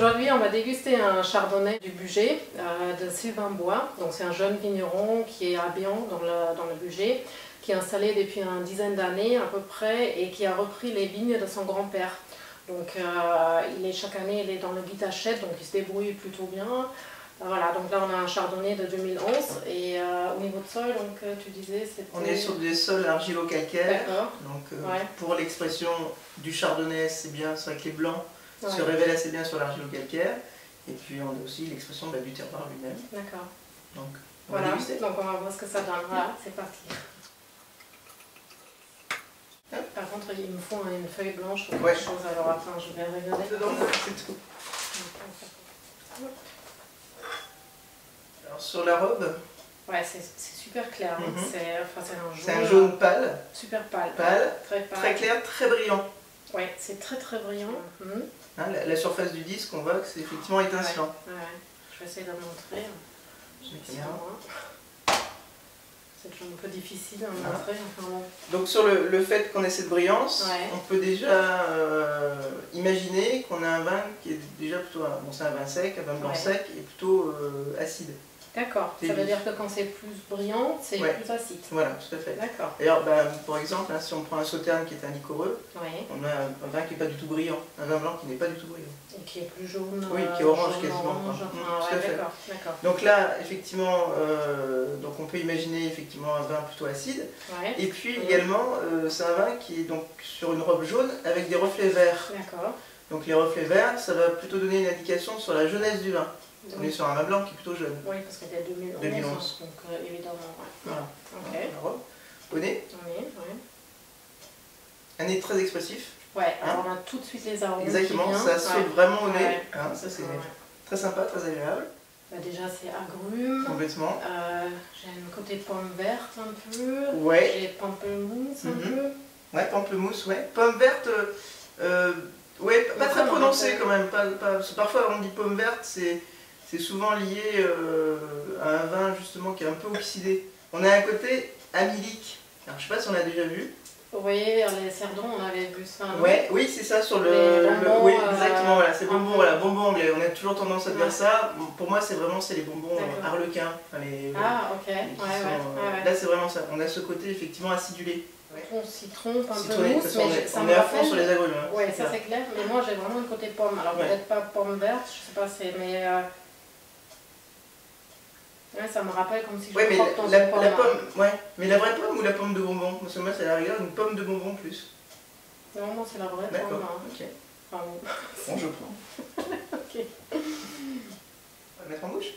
aujourd'hui, on va déguster un chardonnay du Bugey de Sylvain Bois. Donc, c'est un jeune vigneron qui est à Bion, dans le Bugey, qui est installé depuis une dizaine d'années à peu près et qui a repris les vignes de son grand-père. Donc, chaque année, il est dans le Guitachette, donc il se débrouille plutôt bien. Voilà, donc là, on a un chardonnay de 2011. Et au niveau de sol, donc, tu disais, c'était... On est sur des sols argilo-calcaires. Donc, ouais. pour l'expression du chardonnay, c'est bien, c'est vrai que les blancs Ouais. se révèlent assez bien sur l'argilo-calcaire. Et puis, on a aussi l'expression du terroir lui-même. D'accord. Donc, voilà, donc on va voir ce que ça donne. Voilà, c'est parti. Par contre, il me faut une feuille blanche ou quelque chose, alors attends, je vais regarder. C'est tout. Alors, sur la robe, ouais, c'est super clair. c'est un jaune pâle. Super pâle. Très pâle. Très clair, très brillant. Ouais, c'est très brillant. Hein, la surface du disque, on voit que c'est effectivement étincelant. Ouais. Je vais essayer de le montrer. C'est toujours un peu difficile à montrer. Enfin, bon. Donc sur le fait qu'on ait cette brillance, on peut déjà imaginer qu'on a un vin qui est déjà plutôt, bon c'est un vin sec, un vin blanc sec et plutôt acide. D'accord, ça veut dire que quand c'est plus brillant, c'est plus acide. Voilà, tout à fait. D'accord. D'ailleurs, par exemple, si on prend un Sauterne qui est un liquoreux, on a un vin qui n'est pas du tout brillant, un vin blanc qui n'est pas du tout brillant. Et qui est plus jaune. Oui, qui est orange quasiment. Tout à fait. Donc là, effectivement, donc on peut imaginer effectivement un vin plutôt acide. Et puis également, c'est un vin qui est donc sur une robe jaune avec des reflets verts. D'accord. Donc les reflets verts, ça va plutôt donner une indication sur la jeunesse du vin. On est sur un vin blanc qui est plutôt jeune. Oui, parce qu'il y a 2011. Donc évidemment, voilà. Ok. Au nez. Un nez très expressif. Ouais, alors on a tout de suite les arômes. Exactement, ça saute vraiment au nez. Ça c'est très sympa, très agréable. Bah, déjà c'est agrumes. Complètement. J'ai un côté pomme verte un peu. Ouais. J'ai pamplemousse un peu. Ouais, pamplemousse, ouais. Pomme verte, ouais, pas très prononcée quand même. Parfois on dit pomme verte, c'est souvent lié à un vin justement qui est un peu oxydé. On a un côté amylique. Alors je sais pas si on l'a déjà vu. Vous voyez, vers les cerdons, on avait vu ça. Ouais, oui, c'est ça sur bonbons, oui, exactement, voilà, c'est bonbons, voilà, bonbons anglais. On a toujours tendance à dire ça. Pour moi, c'est vraiment les bonbons arlequins. Ok. Là, c'est vraiment ça. On a ce côté effectivement acidulé. Citron, pamplemousse, mais ça on me est à rappelle... fond sur les agrumes. Oui, ça c'est clair, mais moi j'ai vraiment le côté pomme. Alors peut-être pas pomme verte, je sais pas, mais... Ouais, ça me rappelle comme si je croque dans une pomme. La pomme, mais la vraie pomme ou la pomme de bonbon? Parce que moi, c'est à la rigueur une pomme de bonbon plus. Non, moi c'est la vraie pomme. D'accord, ok. Enfin, bon, je prends. Ok. On va mettre en bouche.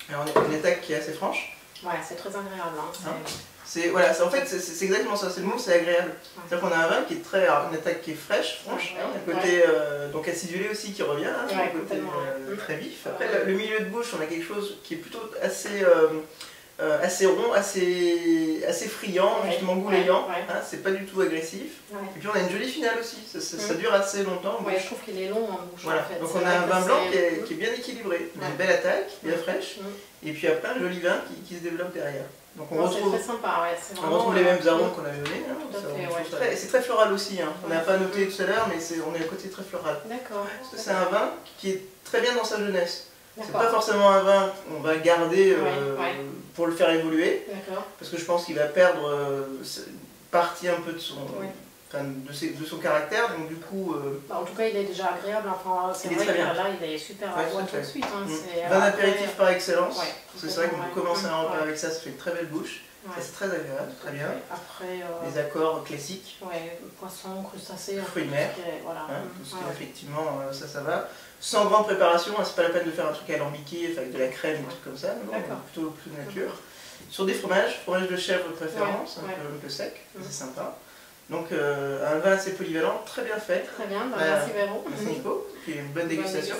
Alors on a une attaque qui est assez franche. Ouais, c'est très agréable. Voilà, en fait c'est exactement ça, c'est le mot, c'est agréable. C'est-à-dire qu'on a un vin qui est une attaque qui est fraîche, franche, un côté donc acidulé aussi qui revient, un côté très vif. Après le milieu de bouche, on a quelque chose qui est plutôt assez rond, assez friand, justement goulayant, c'est pas du tout agressif. Et puis on a une jolie finale aussi, ça dure assez longtemps en bouche. Je trouve qu'il est long en bouche. Voilà. En fait. Donc on a un vin blanc qui est bien équilibré, une belle attaque, bien fraîche, et puis après un joli vin qui se développe derrière. Donc on retrouve, très sympa, on retrouve les mêmes arômes qu'on avait donnés, c'est très floral aussi, on n'a pas noté tout à l'heure, mais on est à côté très floral. D'accord. Parce que c'est un vin qui est très bien dans sa jeunesse. C'est pas forcément un vin qu'on va garder pour le faire évoluer, parce que je pense qu'il va perdre partie un peu de son caractère, donc du coup... en tout cas, il est déjà agréable, enfin, c'est vrai que là, il est super à voir tout de suite. Vin d'apéritif par excellence, c'est vrai qu'on peut commencer un repas avec ça, ça fait une très belle bouche, c'est très agréable, très bien. Après, les accords classiques. Poisson, crustacés, fruits de mer, tout ce qui est effectivement, ça va. Sans grande préparation, c'est pas la peine de faire un truc alambiqué avec de la crème, des trucs comme ça, plutôt plus nature. Sur des fromage de chèvre de préférence, un peu sec, c'est sympa. Donc un vin assez polyvalent, très bien fait. Très bien, merci Véro. Merci Nico, puis une bonne dégustation.